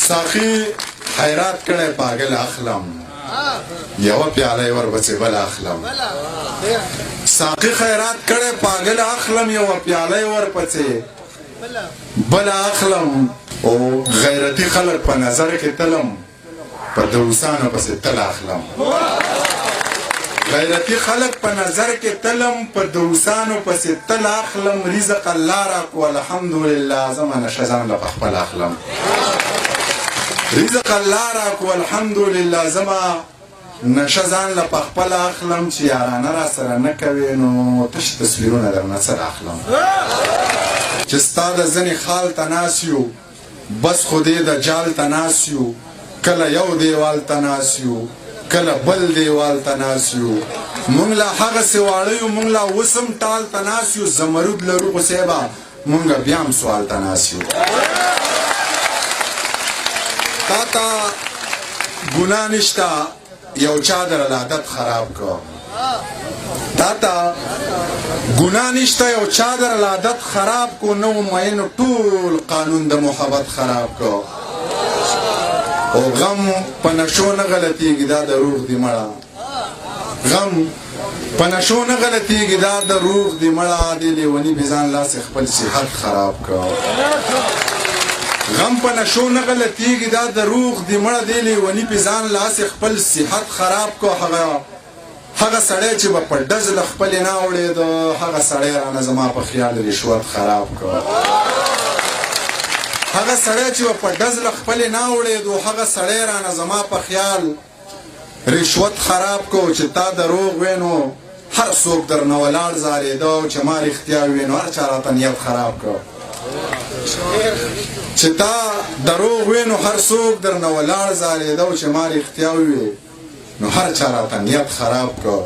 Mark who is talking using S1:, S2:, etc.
S1: ساقي خیرات کړی پاگل اخلم یوه پیاله ورپسې بل اخلم ساقي خیرات کړی پاگل اخلم یوه پیاله ورپسې بل اخلم او غیرتی خلک په نظر کې تلم په دوسانو پسې تل اخلم غیرتی خلق په نظر کې تلم په دوسانو پسې تل اخلم رزق الله راکو الحمدلله زما نشه ځان له خپل اخلم رزق الله راکو الحمدلله زما نشه ځان له خپل اخلم چې یارانه را سره نه کوي نو تش تصویرونه درنه سره اخلم چې ستا د ځینې خال ته ناست یو بس خو دې د جال ته ناست یو کله یو دیوال ته ناست یو کله بل دیوال ته ناست یو مونږ لا هغسې واړه یو مونږ لا اوس هم ټال ته ناست یو زمرود لرو خو صیبه مونږ بیا هم سوال ته ناست یو تا ته ګناه نشته یو چا در عادت خراب کو تا ته ګناه نشته یو چا در عادت خراب کو نو مینو ټول قانون د محبت خراب کو او غم په نشو نه غلطیږي دا د روح دی مړه غم په نشو نه غلطیږي دا د روح دی مړه دی لیونی بې ځان لاس خپل صحت خراب کړه غم په نشو نه غلطیږي دا د روح دی مړه دی لیونی بې ځان لاس خپل صحت خراب کړه هغه سړی چې به په ډز له خپلې نه اوړېده هغه سړی رانه زما په خیال رشوت خراب کړه هغه سړی چې په ډز له خپلې نه اوړېدو هغه سړی رانه زما په خیال رشوت خراب کو چې تا دروغ وې نو هر څوک درنه ولاړ زارېده چې ما رښتیا وې نو هر چا راته نیت خراب کړ چې تا دروغ وې نو هر څوک درنه ولاړ زارېده چې ما رښتیا وې نو هر چا راته نیت خراب کړ